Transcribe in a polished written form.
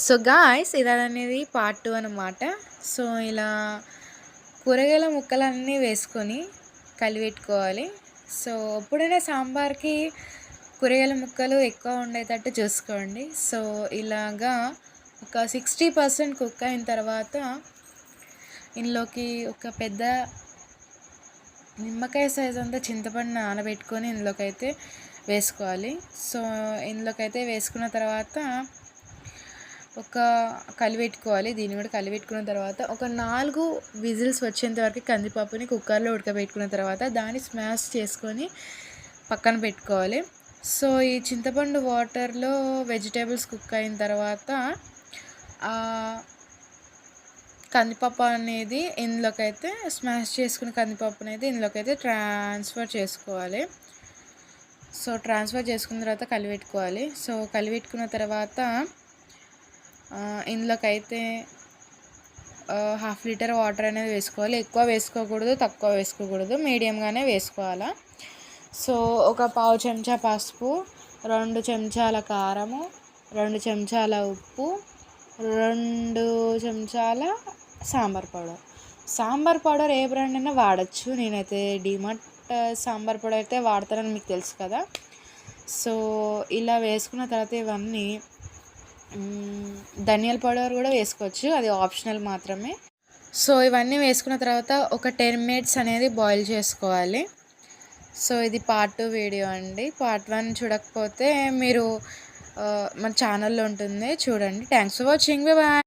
So guys ఇదనేది part 2 అనమాట. So ఇలా కూరగాయల ముక్కలన్నీ వేసుకొని కలిపెట్టుకోవాలి. సో ఎప్పుడైనా సాంబార్‌కి కూరగాయల ముక్కలు ఎక్కువ ఉండేటట్టు చూసుకోండి. సో ఇలాగా ఒక 60% కుక్ అయిన తర్వాత ఇందులోకి ఒక పెద్ద నిమ్మకాయ సైజ్ అంతా చింతపండు నానబెట్టుకొని ఇందులోకైతే వేసుకోవాలి. సో ఇందులోకైతే వేసుకున్న తర్వాత కలిపెట్టుకోవాలి. దీన్ని కూడా కలిపెట్టుకున్న తర్వాత ఒక 4 విజిల్స్ వచ్చేంత వరకు కందిపప్పుని కుక్కర్లో ఉడకబెట్టుకున్న తర్వాత దాన్ని స్మాష్ చేసుకొని పక్కన పెట్టుకోవాలి. సో ఈ చింతపండు వాటర్లో వెజిటేబుల్స్ కుక్ అయిన తర్వాత కందిపప్పు అనేది ఇందులోకైతే స్మాష్ చేసుకున్న కందిపప్పు అనేది ఇందులోకైతే ట్రాన్స్ఫర్ చేసుకోవాలి. సో ట్రాన్స్ఫర్ చేసుకున్న తర్వాత కలిపెట్టుకోవాలి. సో కలిపెట్టుకున్న తర్వాత ఇందులోకైతే 1/2 లీటర్ వాటర్ అనేది వేసుకోవాలి. ఎక్కువ వేసుకోకూడదు, తక్కువ వేసుకోకూడదు, మీడియంగానే వేసుకోవాలా. సో ఒక పావు చెంచా పసుపు, 2 చెంచాల కారము, 2 చెంచాల ఉప్పు, 2 చెంచాల సాంబార్ పౌడర్ ఏ బ్రాండ్ అయినా వాడచ్చు. నేనైతే డిమార్ట్ సాంబార్ పౌడర్ అయితే వాడతానని మీకు తెలుసు కదా. సో ఇలా వేసుకున్న తర్వాత ఇవన్నీ ధనియాల పౌడర్ కూడా వేసుకోవచ్చు, అది ఆప్షనల్ మాత్రమే. సో ఇవన్నీ వేసుకున్న తర్వాత ఒక 10 మినిట్స్ అనేది బాయిల్ చేసుకోవాలి. సో ఇది పార్ట్ 2 వీడియో అండి. పార్ట్ 1 చూడకపోతే మీరు మన ఛానల్లో ఉంటుంది, చూడండి. Thanks for watching. బాయ్.